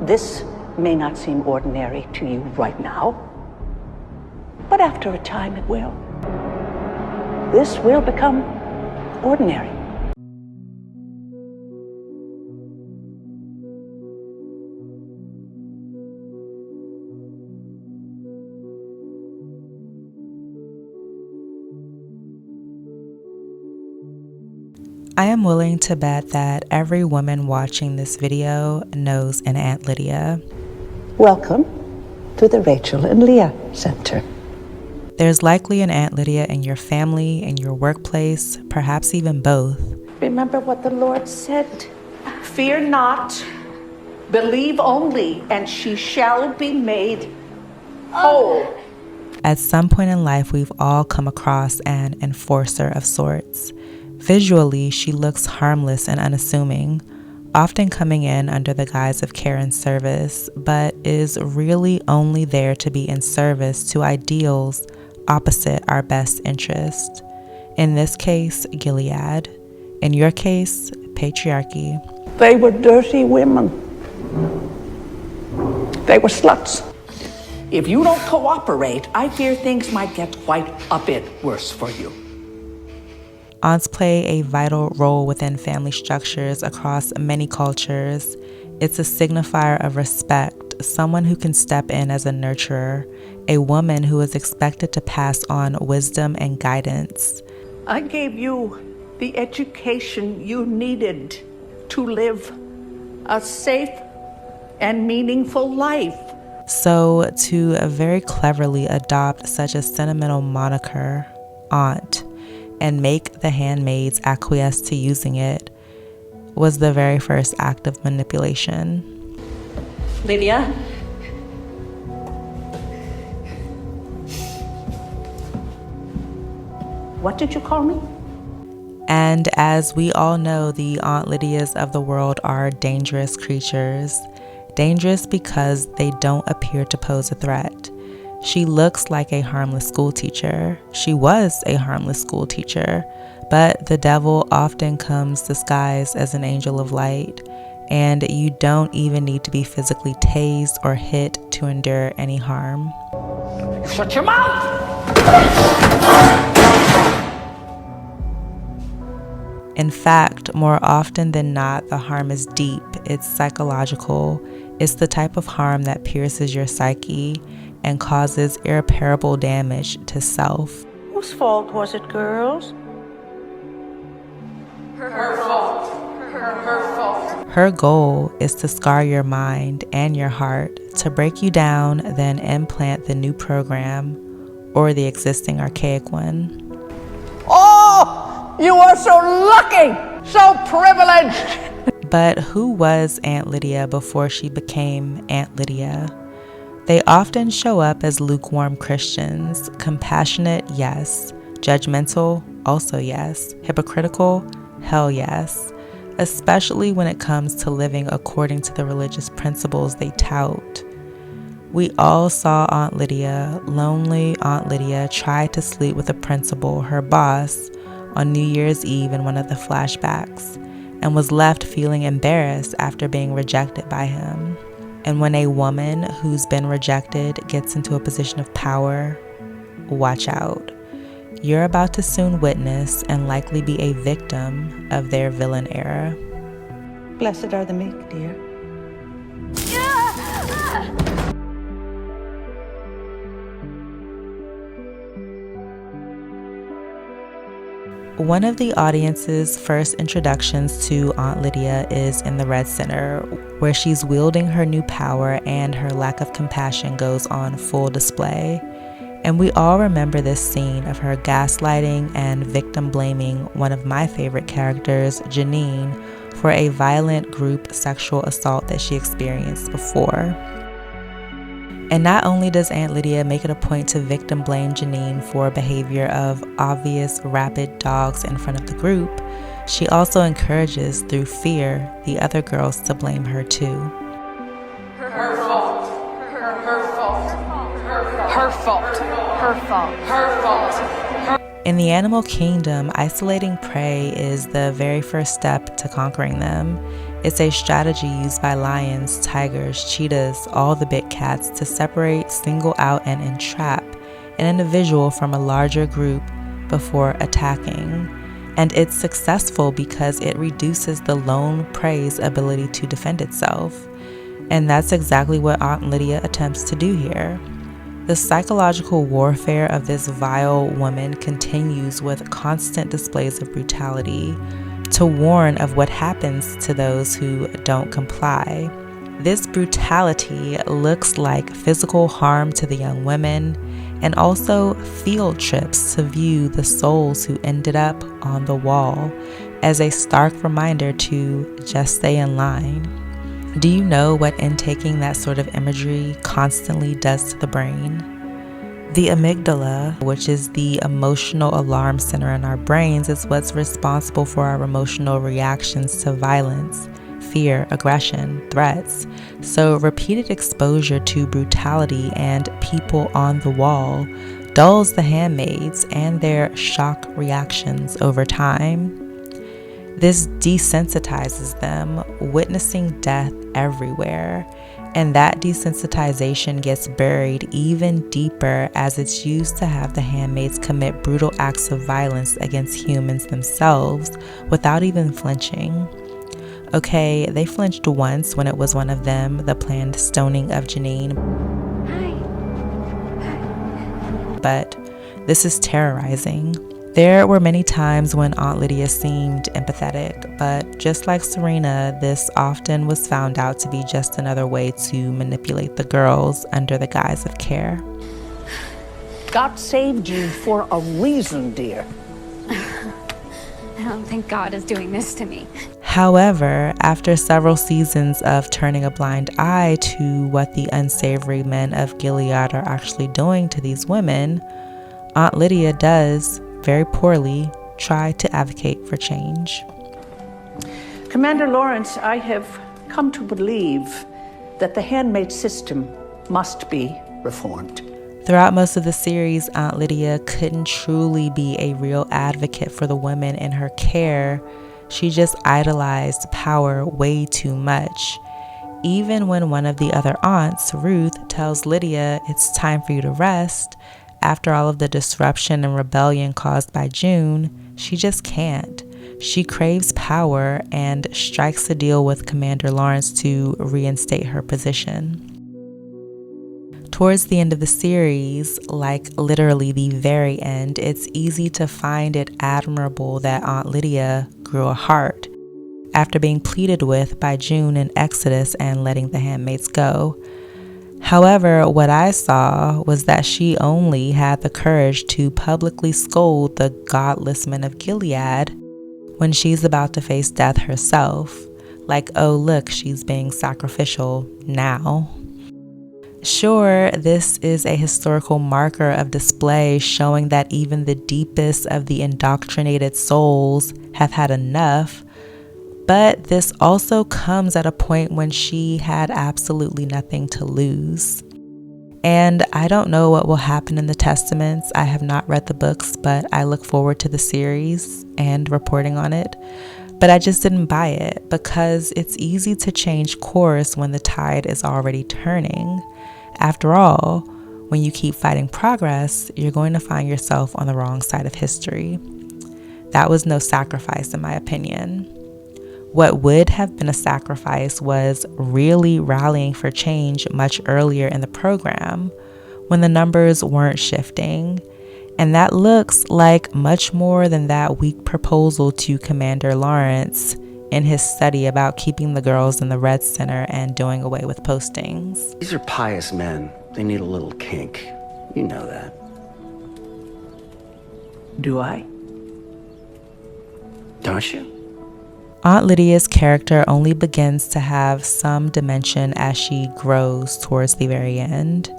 This may not seem ordinary to you right now, but after a time it will. This will become ordinary. I am willing to bet that every woman watching this video knows an Aunt Lydia. Welcome to the Rachel and Leah Center. There's likely an Aunt Lydia in your family, in your workplace, perhaps even both. Remember what the Lord said. Fear not, believe only, and she shall be made whole. At some point in life, we've all come across an enforcer of sorts. Visually, she looks harmless and unassuming, often coming in under the guise of care and service, but is really only there to be in service to ideals opposite our best interest. In this case, Gilead. In your case, patriarchy. They were dirty women. They were sluts. If you don't cooperate, I fear things might get quite a bit worse for you. Aunts play a vital role within family structures across many cultures. It's a signifier of respect, someone who can step in as a nurturer, a woman who is expected to pass on wisdom and guidance. I gave you the education you needed to live a safe and meaningful life. So to very cleverly adopt such a sentimental moniker, aunt, and make the handmaids acquiesce to using it was the very first act of manipulation. Lydia? What did you call me? And as we all know, the Aunt Lydias of the world are dangerous creatures. Dangerous because they don't appear to pose a threat. She looks like a harmless school teacher. She was a harmless school teacher, but the devil often comes disguised as an angel of light, and you don't even need to be physically tased or hit to endure any harm. Shut your mouth! In fact, more often than not, the harm is deep. It's psychological. It's the type of harm that pierces your psyche and causes irreparable damage to self. Whose fault was it, girls? Her fault. Her fault. Her goal is to scar your mind and your heart, to break you down, then implant the new program or the existing archaic one. Oh, you are so lucky, so privileged. But who was Aunt Lydia before she became Aunt Lydia? They often show up as lukewarm Christians, compassionate, yes, judgmental, also yes, hypocritical, hell yes, especially when it comes to living according to the religious principles they tout. We all saw Aunt Lydia, lonely Aunt Lydia, try to sleep with the principal, her boss, on New Year's Eve in one of the flashbacks, and was left feeling embarrassed after being rejected by him. And when a woman who's been rejected gets into a position of power, watch out. You're about to soon witness and likely be a victim of their villain era. Blessed are the meek, dear. One of the audience's first introductions to Aunt Lydia is in the Red Center, where she's wielding her new power and her lack of compassion goes on full display. And we all remember this scene of her gaslighting and victim blaming one of my favorite characters, Janine, for a violent group sexual assault that she experienced before. And not only does Aunt Lydia make it a point to victim blame Janine for behavior of obvious rabid dogs in front of the group, she also encourages, through fear, the other girls to blame her too. Her fault. Her fault. Her fault. Her fault. Her fault. In the animal kingdom, isolating prey is the very first step to conquering them. It's a strategy used by lions, tigers, cheetahs, all the big cats to separate, single out, and entrap an individual from a larger group before attacking. And it's successful because it reduces the lone prey's ability to defend itself. And that's exactly what Aunt Lydia attempts to do here. The psychological warfare of this vile woman continues with constant displays of brutality to warn of what happens to those who don't comply. This brutality looks like physical harm to the young women and also field trips to view the souls who ended up on the wall as a stark reminder to just stay in line. Do you know what intaking that sort of imagery constantly does to the brain? The amygdala, which is the emotional alarm center in our brains, is what's responsible for our emotional reactions to violence, fear, aggression, threats. So repeated exposure to brutality and people on the wall dulls the handmaids and their shock reactions over time. This desensitizes them, witnessing death everywhere, and that desensitization gets buried even deeper as it's used to have the handmaids commit brutal acts of violence against humans themselves without even flinching. Okay, they flinched once when it was one of them, the planned stoning of Janine. But this is terrorizing. There were many times when Aunt Lydia seemed empathetic, but just like Serena, this often was found out to be just another way to manipulate the girls under the guise of care. God saved you for a reason, dear. I don't think God is doing this to me. However, after several seasons of turning a blind eye to what the unsavory men of Gilead are actually doing to these women, Aunt Lydia does, very poorly, try to advocate for change. Commander Lawrence, I have come to believe that the handmaid system must be reformed. Throughout most of the series, Aunt Lydia couldn't truly be a real advocate for the women in her care. She just idolized power way too much. Even when one of the other aunts, Ruth, tells Lydia it's time for you to rest, after all of the disruption and rebellion caused by June, she just can't. She craves power and strikes a deal with Commander Lawrence to reinstate her position. Towards the end of the series, like literally the very end, it's easy to find it admirable that Aunt Lydia grew a heart after being pleaded with by June in Exodus and letting the handmaids go. However, what I saw was that she only had the courage to publicly scold the godless men of Gilead when she's about to face death herself. Like, oh look, she's being sacrificial now. Sure, this is a historical marker of display showing that even the deepest of the indoctrinated souls have had enough, but this also comes at a point when she had absolutely nothing to lose. And I don't know what will happen in the Testaments. I have not read the books, but I look forward to the series and reporting on it. But I just didn't buy it because it's easy to change course when the tide is already turning. After all, when you keep fighting progress, you're going to find yourself on the wrong side of history. That was no sacrifice, in my opinion. What would have been a sacrifice was really rallying for change much earlier in the program when the numbers weren't shifting. And that looks like much more than that weak proposal to Commander Lawrence in his study about keeping the girls in the Red Center and doing away with postings. These are pious men. They need a little kink. You know that. Do I? Don't you? Aunt Lydia's character only begins to have some dimension as she grows towards the very end.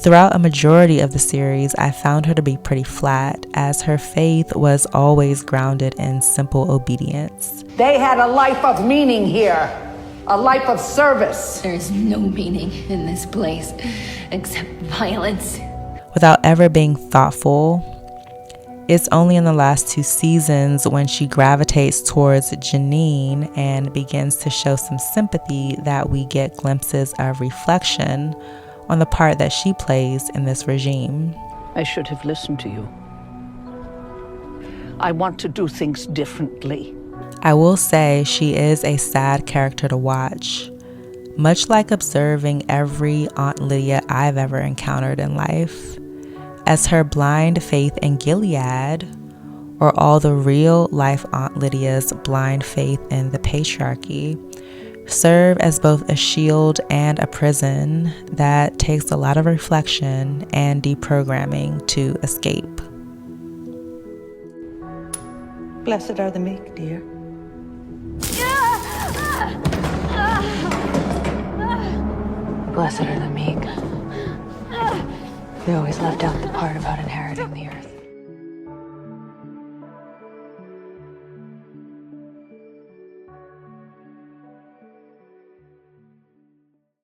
Throughout a majority of the series, I found her to be pretty flat, as her faith was always grounded in simple obedience. They had a life of meaning here, a life of service. There's no meaning in this place except violence. Without ever being thoughtful. It's only in the last 2 seasons when she gravitates towards Janine and begins to show some sympathy that we get glimpses of reflection on the part that she plays in this regime. I should have listened to you. I want to do things differently. I will say she is a sad character to watch, much like observing every Aunt Lydia I've ever encountered in life, as her blind faith in Gilead, or all the real-life Aunt Lydia's blind faith in the patriarchy, serve as both a shield and a prison that takes a lot of reflection and deprogramming to escape. Blessed are the meek, dear. Blessed are the meek. They always left out the part about inheriting the earth.